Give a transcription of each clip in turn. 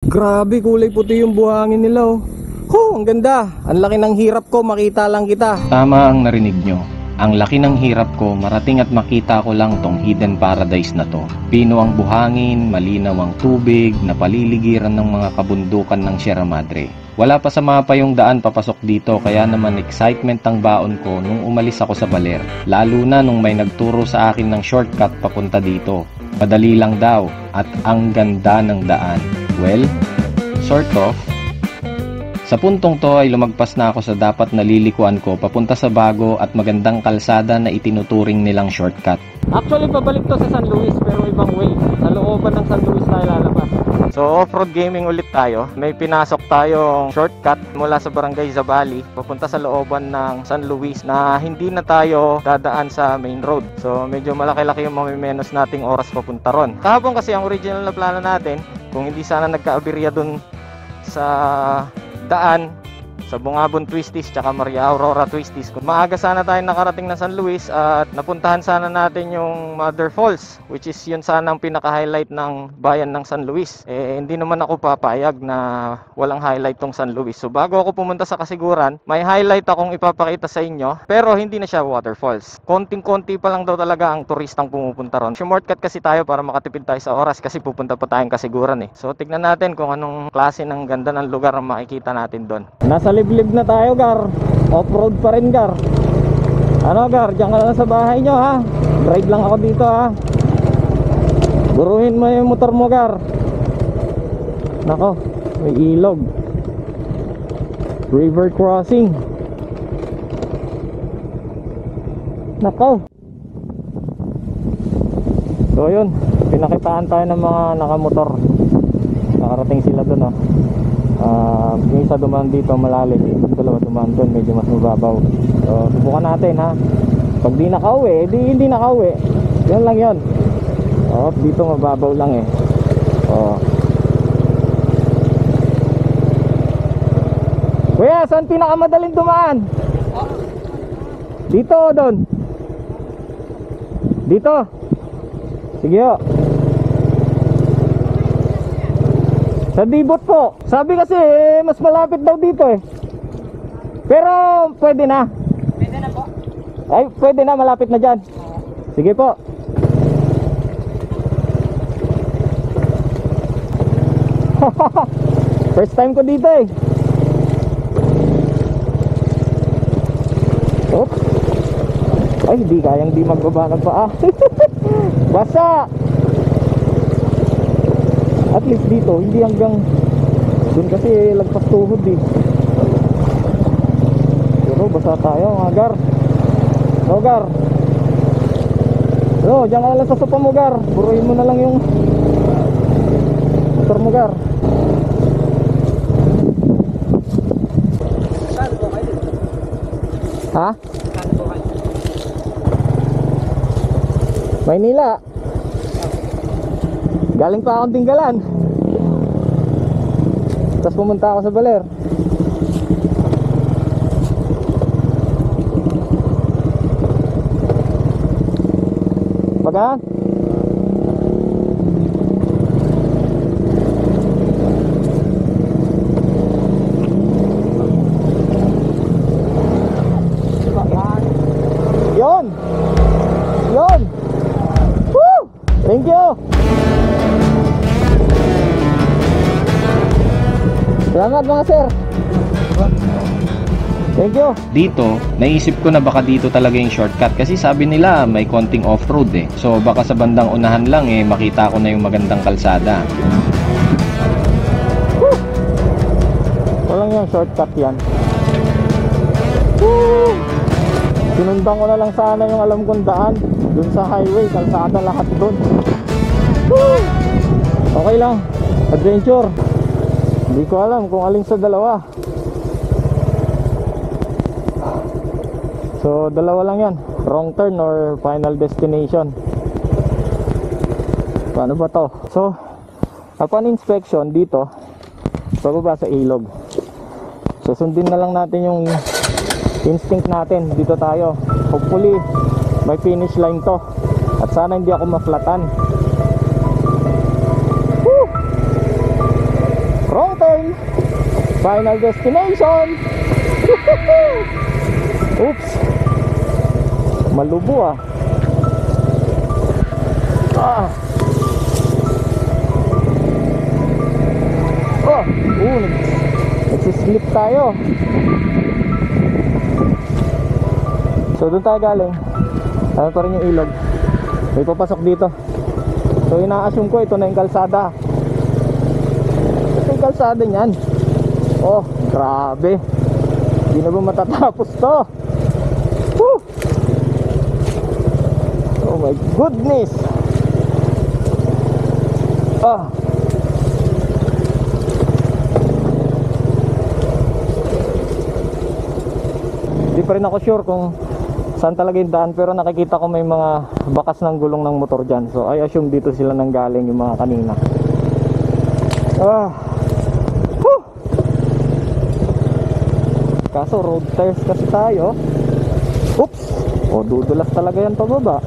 Grabe, kulay puti yung buhangin nila oh. Ang ganda. Ang laki ng hirap ko, makita lang kita. Tama ang narinig nyo. Ang laki ng hirap ko, marating at makita ko lang tong hidden paradise na to. Pino ang buhangin, malinaw ang tubig, napaliligiran ng mga kabundukan ng Sierra Madre. Wala pa sa mapa yung daan papasok dito, kaya naman excitement ang baon ko nung umalis ako sa Baler. Lalo na nung may nagturo sa akin ng shortcut papunta dito. Madali lang daw at ang ganda ng daan. Well, sort of. Sa puntong to ay lumagpas na ako sa dapat nalilikuan ko papunta sa bago at magandang kalsada na itinuturing nilang shortcut. Actually, pabalik to sa San Luis pero ibang way. Sa looban ng San Luis tayo lalabas. So, off-road gaming ulit tayo. May pinasok tayong shortcut mula sa Barangay Zambales papunta sa looban ng San Luis na hindi na tayo dadaan sa main road. So, medyo malaki-laki yung mamimenos nating oras papunta ron. Kahapon kasi ang original na plano natin, kung hindi sana nagka-aberya dun sa daan sa Bungabon Twisties tsaka Maria Aurora Twisties, kung maaga sana tayo nakarating na San Luis at napuntahan sana natin yung Mother Falls, which is yun sana ang pinaka-highlight ng bayan ng San Luis. Hindi naman ako papayag na walang highlight tong San Luis. So bago ako pumunta sa Kasiguran, may highlight akong ipapakita sa inyo, pero hindi na siya waterfalls. Konting-konti pa lang daw talaga ang turistang pumupunta ron. Shortcut kasi tayo para makatipid tayo sa oras kasi pupunta pa tayong Kasiguran eh. So tignan natin kung anong klase ng ganda ng lugar ang makikita natin doon. Nasa liblib na tayo, Gar. Off-road pa rin, Gar. Ano, Gar? Diyan ka lang sa bahay nyo, ha? Drive lang ako dito, ha? Buruhin mo yung motor mo, Gar. Nako, may ilog. River crossing. Nako. So, yun. Pinakitaan tayo ng mga nakamotor. Nakarating sila dun, oh. Yung isa dumaan dito malalim, yung dalawa dumaan doon medyo mas mababaw. So subukan natin, ha. Pag di nakauwi, hindi nakauwi. Yun lang yun. Dito mababaw lang eh. Kuya, saan pinakamadaling dumaan? Dito o doon? Dito. Sige o. Sa Dibot po. Sabi kasi mas malapit daw dito eh. Pero pwede na. Pwede na po? Ay, pwede na, malapit na dyan. Sige po. First time ko dito eh. Oops. Ay, hindi kayang di magbaba ng paa. Basa. At least dito, hindi hanggang dun kasi lagpas tuhod eh. Pero basa tayo mga Gar. No, Gar. No, diyan ka lang sa sopa mo, Gar. Buruin mo na lang yung motor mo, Gar. Ha? Maynila. Galing pa akong Tinggalan. Tapos pumunta ako sa Baler. Baga? Yon! Yon! Woo! Thank you! Salamat mga sir. Thank you. Dito, naisip ko na baka dito talaga yung shortcut kasi sabi nila may konting off-road eh. So baka sa bandang unahan lang eh makita ko na yung magandang kalsada. Woo! Walang yung shortcut yan. Woo! Sinundan ko na lang sana yung alam kong daan. Dun sa highway, kalsada lahat dun. Woo! Okay lang. Adventure. Hindi ko alam kung alin sa dalawa. So dalawa lang yan, wrong turn or final destination. Paano ba to? So upon inspection dito, pababa sa ilog. So sundin na lang natin yung instinct natin. Dito tayo. Hopefully may finish line to. At sana hindi ako maflatan. Final destination. Oops. Malubo ah. Oh, nagsislip tayo. So doon tayo galing. Ano pa rin yung ilog. May papasok dito. So ina-assume ko ito na yung kalsada. Ito yung kalsada niyan. Oh, grabe. Hindi na ba matatapos to? Woo! Oh my goodness. Hindi pa rin ako sure kung saan talaga yung daan, pero nakikita ko may mga bakas ng gulong ng motor dyan. So I assume dito sila nanggaling yung mga kanina. Kaso road tires kasi tayo. Oops. Dudulas talaga yan pababa.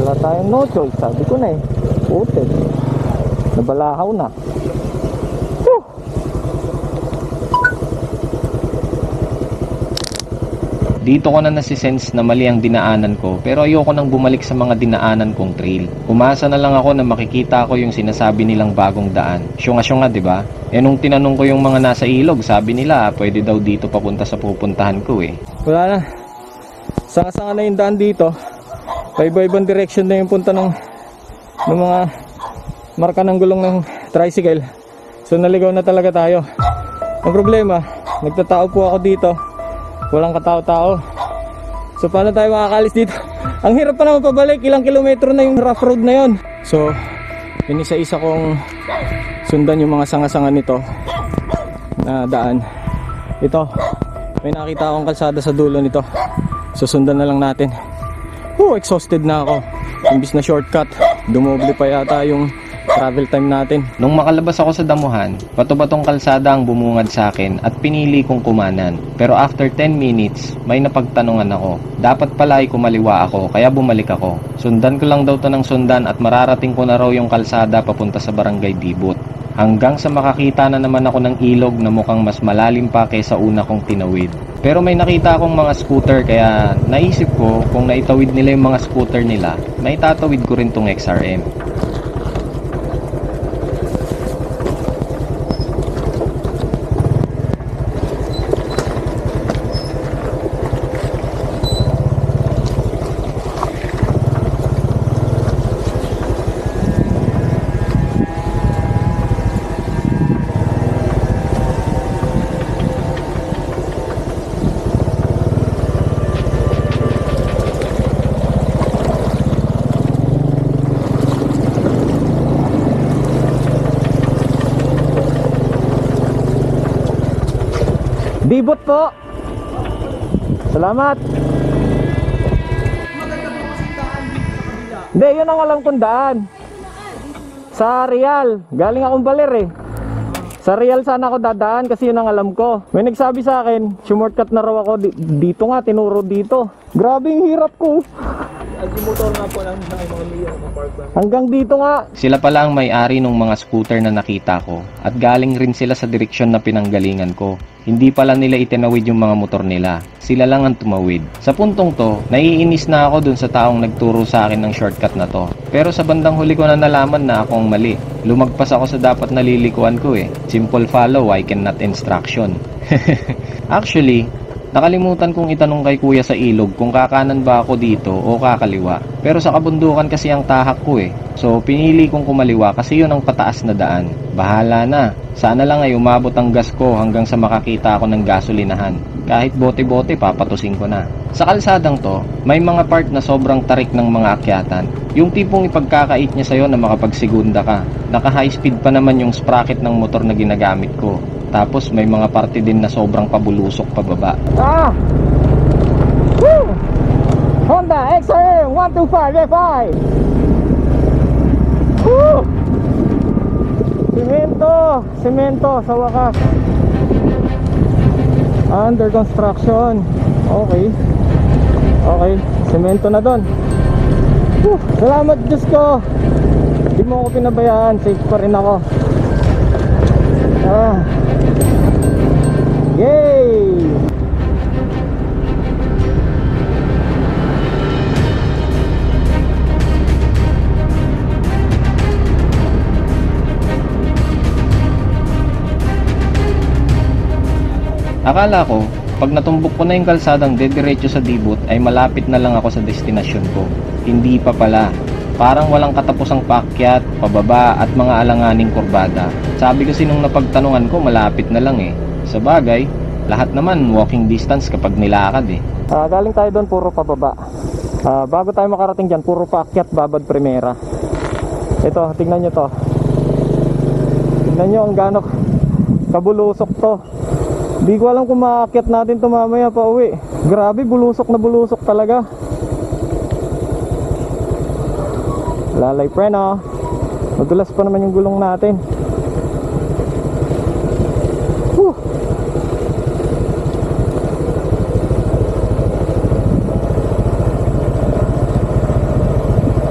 Wala tayong no choice. Sabi ko na eh. Putik. Nabalahaw na. Dito ko na nasisense na mali ang dinaanan ko, pero ayoko nang bumalik sa mga dinaanan kong trail. Umasa na lang ako na makikita ko yung sinasabi nilang bagong daan. Syunga-syunga, diba? Nung tinanong ko yung mga nasa ilog, sabi nila pwede daw dito papunta sa pupuntahan ko eh. Wala na. Sanga-sanga na yung daan dito. Iba-ibang direction na yung punta ng mga marka ng gulong ng tricycle. So naligaw na talaga tayo. Ang problema, nagtatao po ako dito. Walang katao-tao. So paano tayo makakalis dito? Ang hirap pa naman pabalik. Ilang kilometro na yung rough road na yon. So inisa-isa kong sundan yung mga sanga-sanga nito na daan. Ito, may nakita akong kalsada sa dulo nito. So sundan na lang natin. Exhausted na ako. Imbis na shortcut, dumoble pa yata yung travel time natin. Nung makalabas ako sa damuhan, bato-batong kalsada ang bumungad sa akin at pinili kong kumanan. Pero after 10 minutes, may napagtanungan ako. Dapat pala ay kumaliwa ako, kaya bumalik ako. Sundan ko lang daw to ng sundan at mararating ko na raw yung kalsada papunta sa Barangay Dibot. Hanggang sa makakita na naman ako ng ilog na mukhang mas malalim pa kaysa una kong tinawid. Pero may nakita akong mga scooter kaya naisip ko kung naitawid nila yung mga scooter nila, naitatawid ko rin tong XRM. Dibot po. Salamat. Hindi, yun ang alam kong daan. Sa Real. Galing akong Baler eh. Sa Real sana ako dadaan kasi yun ang alam ko. May nagsabi sa akin, shortcut na raw ako. Dito nga, tinuro dito. Grabe yung hirap ko. Motor nga po lang sa mga milyon ng park. Hanggang dito nga. Sila pala ang may-ari ng mga scooter na nakita ko at galing rin sila sa direksyon na pinanggalingan ko. Hindi pala nila itinawid yung mga motor nila. Sila lang ang tumawid. Sa puntong to, naiinis na ako dun sa taong nagturo sa akin ng shortcut na to. Pero sa bandang huli ko na nalaman na ako ang mali. Lumagpas ako sa dapat nalilikuan ko eh. Simple follow, I cannot instruction. Actually, nakalimutan kong itanong kay kuya sa ilog kung kakanan ba ako dito o kakaliwa. Pero sa kabundukan kasi ang tahak ko eh. So pinili kong kumaliwa kasi yun ang pataas na daan. Bahala na. Sana lang ay umabot ang gas ko hanggang sa makakita ako ng gasolinahan. Kahit bote-bote papatusin ko na. Sa kalsadang to, may mga part na sobrang tarik ng mga akyatan. Yung tipong ipagkakait niya sa'yo na makapagsigunda ka. Naka high speed pa naman yung sprocket ng motor na ginagamit ko. Tapos may mga parte din na sobrang pabulusok pababa. Woo! Honda XRM 125 Fi. Woo! Semento sa wakas. Under construction. Okay. Semento na doon. Salamat Diyos ko. Hindi mo ako pinabayaan. Safe pa rin ako. Akala ko, pag natumbok ko na yung kalsadang dediretso sa Dibot ay malapit na lang ako sa destinasyon ko. Hindi pa pala. Parang walang katapusang paakyat, pababa at mga alanganing kurbada. Sabi kasi nung napagtanungan ko malapit na lang eh. Sa bagay, lahat naman walking distance kapag nilakad eh. Galing tayo doon puro pababa. Bago tayo makarating dyan, puro paakyat, babad primera. Ito, tingnan nyo to. Tingnan nyo ang gaano kabulusok to. Di ko alam kung maakyat natin to mamaya pa uwi. Grabe, bulusok na bulusok talaga. Lalay preno. Madulas pa naman yung gulong natin. Whew.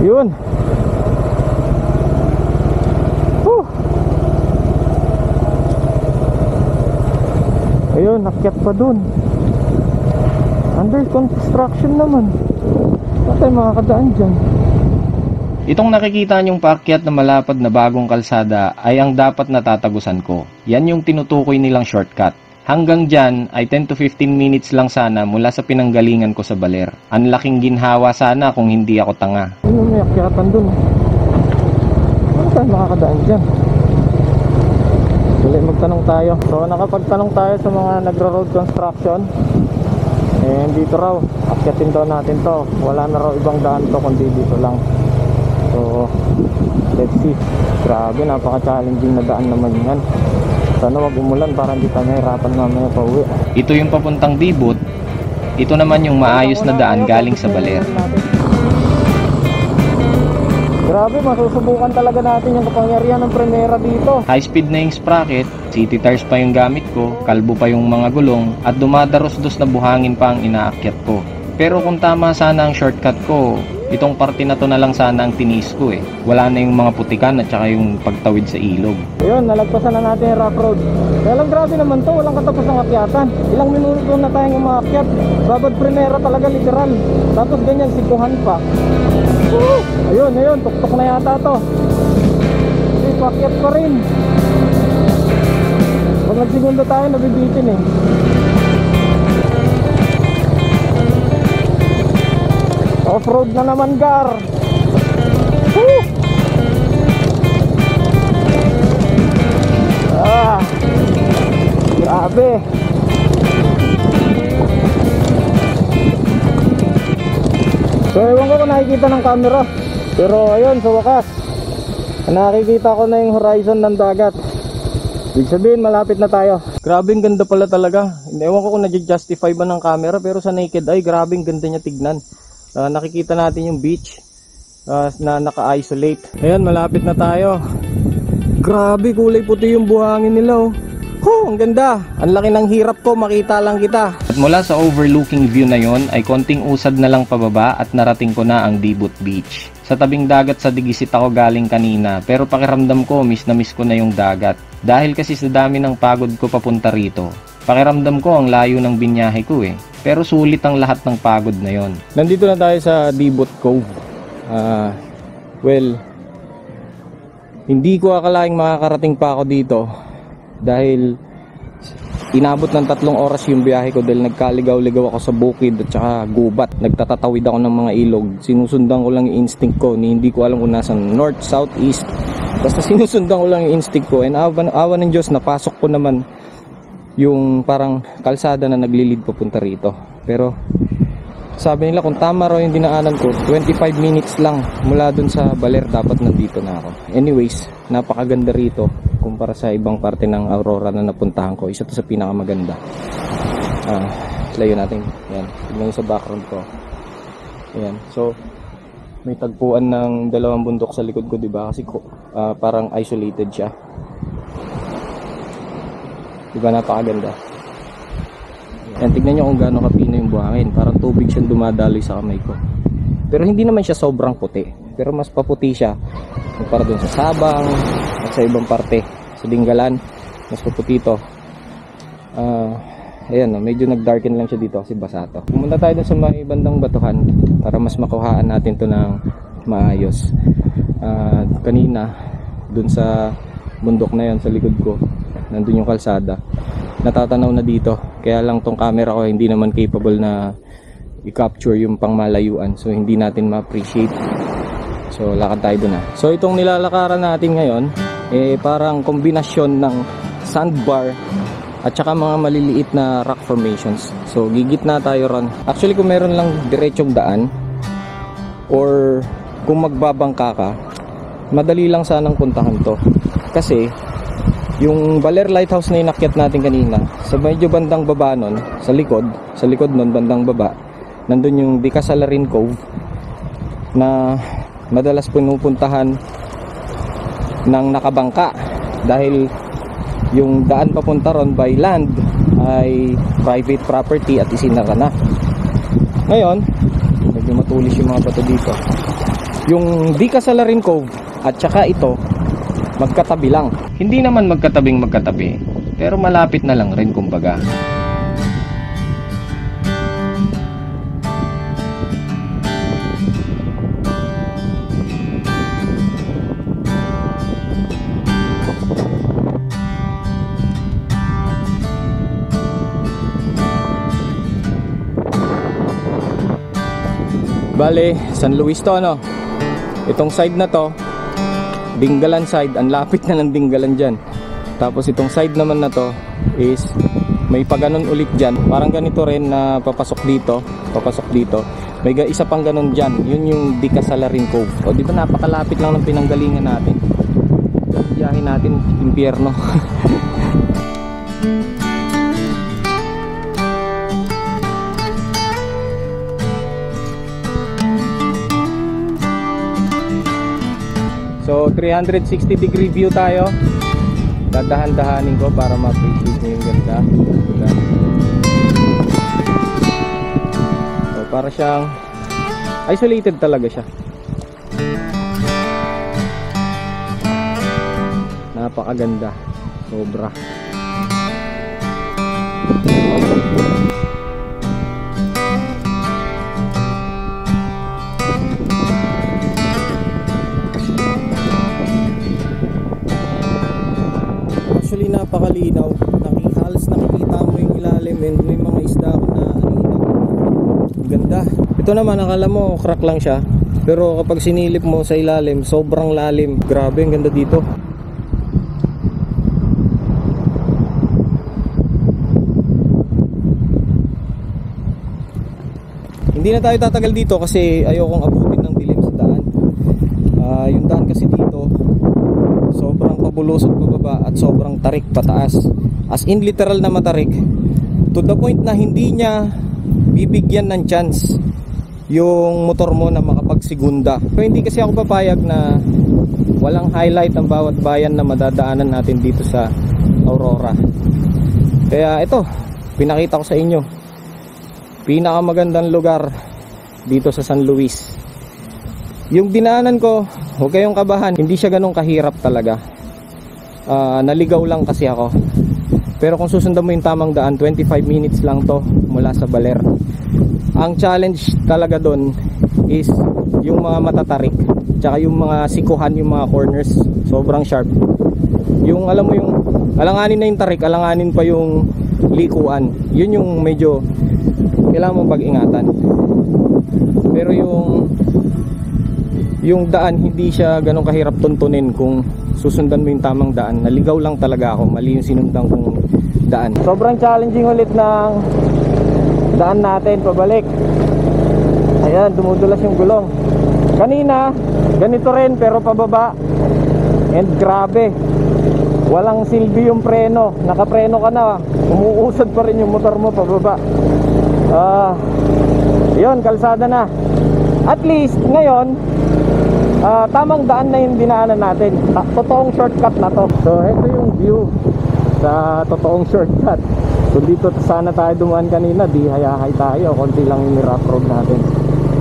Yun. Whew. Ayun, nakyat pa dun. Under construction naman. Bakit makakadaan dyan? Itong nakikita niyong paakyat na malapad na bagong kalsada ay ang dapat natatagusan ko. Yan yung tinutukoy nilang shortcut. Hanggang dyan ay 10 to 15 minutes lang sana mula sa pinanggalingan ko sa Baler. Ang laking ginhawa sana kung hindi ako tanga. Ano may akyatan dun? Ano tayo makakadaan dyan? Dali magtanong tayo. So nakapagtanong tayo sa mga nagra-road construction. Dito raw, akyatin daw natin to. Wala na raw ibang daan to kundi dito lang. So, let's see. Grabe, napaka-challenging na daan naman yan. Sana wag umulan para hindi tayo mahirapan mamaya pa uwi. Ito yung papuntang Dibot. Ito naman yung maayos na daan galing sa Baler. Grabe, masusubukan talaga natin yung kapangyarihan ng primera dito. High speed na yung sprocket, city tires pa yung gamit ko, kalbo pa yung mga gulong, at dumadaros-dos na buhangin pa ang inaakyat ko. Pero kung tama sana ang shortcut ko, itong parte na to na lang sana ang tinis ko eh. Wala na yung mga putikan at saka yung pagtawid sa ilog. Ayun, nalagpasan na natin yung rough road. Kaya lang grabe naman to, walang katapos ng akyatan. Ilang minuto na tayong umaakyat. Babad primera talaga literal. Tapos ganyan, sikuhan pa. Woo! Ayun, tuktok na yata to. Hindi, paakyat pa rin. Pag nagsegundo tayo, nabibitin eh. Off-road na naman, Gar. Woo! Grabe. So ewan ko kung nakikita ng camera, pero ayun, sa wakas nakikita ko na yung horizon ng dagat. Ibig sabihin malapit na tayo. Grabe, ganda pala talaga. Ewan ko kung nag-justify ba ng camera, pero sa naked eye, grabe ganda niya tignan. Nakikita natin yung beach na naka-isolate. Ayan, malapit na tayo. Grabe, kulay puti yung buhangin nila oh. Ang ganda. Ang laki ng hirap ko, makita lang kita. At mula sa overlooking view na yon ay konting usad na lang pababa at narating ko na ang Dibot Beach. Sa tabing dagat sa Digisit ako galing kanina, pero pakiramdam ko miss na miss ko na yung dagat. Dahil kasi sa dami ng pagod ko papunta rito. Pakiramdam ko ang layo ng binyahe ko eh. Pero sulit ang lahat ng pagod na yon. Nandito na tayo sa Dibot Cove. Well, hindi ko akalaing makakarating pa ako dito. Dahil inabot ng 3 oras yung biyahe ko dahil nagkaligaw-ligaw ako sa bukid at saka gubat. Nagtatatawid ako ng mga ilog. Sinusundan ko lang yung instinct ko. Hindi ko alam kung nasan north, south, east. Basta sinusundan ko lang yung instinct ko. And awa ng Diyos, napasok ko naman yung parang kalsada na naglilid papunta rito. Pero sabi nila kung tama raw yung dinaanan ko, 25 minutes lang mula dun sa Baler, dapat nandito na ako. Anyways, napakaganda rito kumpara sa ibang parte ng Aurora na napuntahan ko. Isa to sa pinakamaganda. Layo natin. Yan, tignan sa background ko. Ayan. So may tagpuan ng 2 bundok sa likod ko, diba? Kasi parang isolated siya. Diba, napakaganda. Yan, tignan nyo kung gaano kapino yung buhangin. Parang tubig siyang dumadaloy sa kamay ko. Pero hindi naman siya sobrang puti. Pero mas paputi siya para dun sa Sabang at sa ibang parte. Sa Dingalan, mas paputi ito. Ayan, medyo nagdarken lang siya dito kasi basa to. Pumunta tayo dun sa may bandang batuhan para mas makuhaan natin to ng maayos. Kanina, dun sa bundok na yan sa likod ko, nandun yung kalsada. natatanaw na dito. Kaya lang tong camera ko hindi naman capable na i-capture yung pangmalayuan. So hindi natin ma-appreciate. So lakad tayo dun ah. So itong nilalakaran natin ngayon, parang kombinasyon ng sandbar at saka mga maliliit na rock formations. So gigitna tayo ron. Actually kung meron lang diretsong daan or kung magbabangka ka, madali lang sanang puntahan to. Kasi yung Baler Lighthouse na inakyat natin kanina, sa medyo bandang baba nun, sa likod nun bandang baba, nandun yung Di Casalarin Cove na madalas pinupuntahan ng nakabangka dahil yung daan papunta ron by land ay private property at isinara na. Ngayon, medyo matulis yung mga bato dito. Yung Di Casalarin Cove at saka ito, magkatabi lang. Hindi naman magkatabi, pero malapit na lang rin kumbaga. Bale, San Luis to ano. Itong side na to, Dingalan side, ang lapit na ng Dingalan dyan. Tapos itong side naman na to is may paganon ulit dyan. Parang ganito rin na papasok dito. May isa pang ganon dyan. Yun yung Di Casalarin Cove. O di ba napakalapit lang ng pinanggalingan natin. Biyahe natin, impyerno. So 360 degree view tayo. Dadahan-dahanin ko para ma-appreciate nyo yung ganda. So para siyang isolated talaga siya. Napakaganda. Sobra. Actually napakalinaw. Halos nakikita mo yung ilalim and may mga isda ako na aninaw. Ganda. Ito naman akala mo crack lang siya, pero kapag sinilip mo sa ilalim, sobrang lalim. Grabe, ang ganda dito. Hindi na tayo tatagal dito kasi ayokong abutin ng dilim sa daan. Yung daan kasi dito sobrang pabulusok pababa at sobrang tarik pataas. As in literal na matarik. To the point na hindi niya bibigyan ng chance yung motor mo na makapagsigunda. So, hindi kasi ako papayag na walang highlight ang bawat bayan na madadaanan natin dito sa Aurora. Kaya ito, pinakita ko sa inyo. Pinakamagandang lugar dito sa San Luis. Yung dinaanan ko, huwag kayong kabahan, hindi siya ganun kahirap talaga. Naligaw lang kasi ako. Pero kung susundan mo yung tamang daan, 25 minutes lang to mula sa Baler. Ang challenge talaga doon is yung mga matatarik, tsaka yung mga sikuhan, yung mga corners, sobrang sharp. Yung alam mo yung alanganin na yung tarik, alanganin pa yung likuan. Yun yung medyo kailangan mong pag-ingatan. Pero yung daan hindi siya ganun kahirap tuntunin kung susundan mo yung tamang daan. Naligaw lang talaga ako, mali yung sinundan kong daan. Sobrang challenging ulit ng daan natin pabalik. Ayan, dumudulas yung gulong. Kanina ganito rin pero pababa. And grabe, walang silbi yung preno. Nakapreno ka na, umuusad pa rin yung motor mo pababa. Yun, kalsada na. At least ngayon tamang daan na yung dinaanan natin. Totoong shortcut na to. So ito yung view sa totoong shortcut. Kung dito sana tayo dumaan kanina, di hayahay tayo, konti lang yung rough road natin.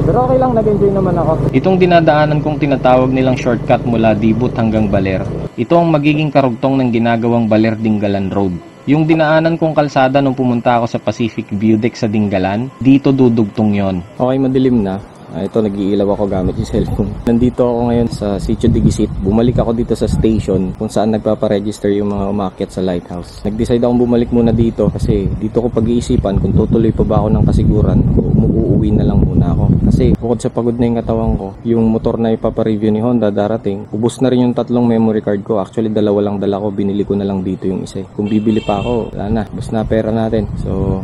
Pero okay lang, nag-enjoy naman ako. Itong dinadaanan kong tinatawag nilang shortcut mula Dibut hanggang Baler, ito ang magiging karugtong ng ginagawang Baler Dingalan Road. Yung dinaanan kong kalsada nung pumunta ako sa Pacific View Deck sa Dingalan, dito dudugtong yon. Okay, madilim na. Ito, nag-iilaw ako gamit yung cellphone. Nandito ako ngayon sa Sitio Digisit. Bumalik ako dito sa station kung saan nagpaparegister yung mga umakyat sa lighthouse. Nag-decide akong bumalik muna dito kasi dito ko pag-iisipan kung tutuloy pa ba ako ng kasiguran o uuwi na lang muna ako. Kasi bukod sa pagod na yung katawan ko, yung motor na ipapareview ni Honda darating, ubos na rin yung 3 memory card ko. Actually, 2 lang dala ko. Binili ko na lang dito yung isa. Kung bibili pa ako, wala na. Ubos na pera natin. So,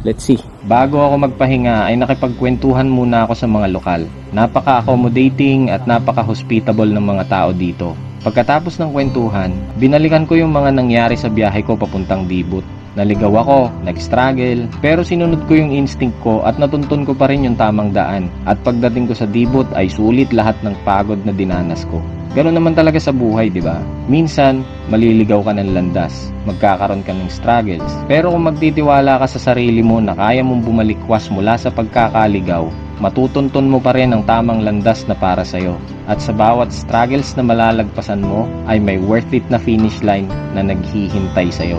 let's see. Bago ako magpahinga ay nakipagkwentuhan muna ako sa mga lokal. Napaka-accommodating at napaka-hospitable ng mga tao dito. Pagkatapos ng kwentuhan, binalikan ko yung mga nangyari sa biyahe ko papuntang Dibut. Naligaw ako, nag-struggle, pero sinunod ko yung instinct ko at natuntun ko pa rin yung tamang daan. At pagdating ko sa Dibut ay sulit lahat ng pagod na dinanas ko. Ganoon naman talaga sa buhay, di ba? Minsan, maliligaw ka ng landas, magkakaroon ka ng struggles. Pero kung magtitiwala ka sa sarili mo na kaya mong bumalikwas mula sa pagkakaligaw, matutuntun mo pa rin ang tamang landas na para sa'yo. At sa bawat struggles na malalagpasan mo, ay may worth it na finish line na naghihintay sa'yo.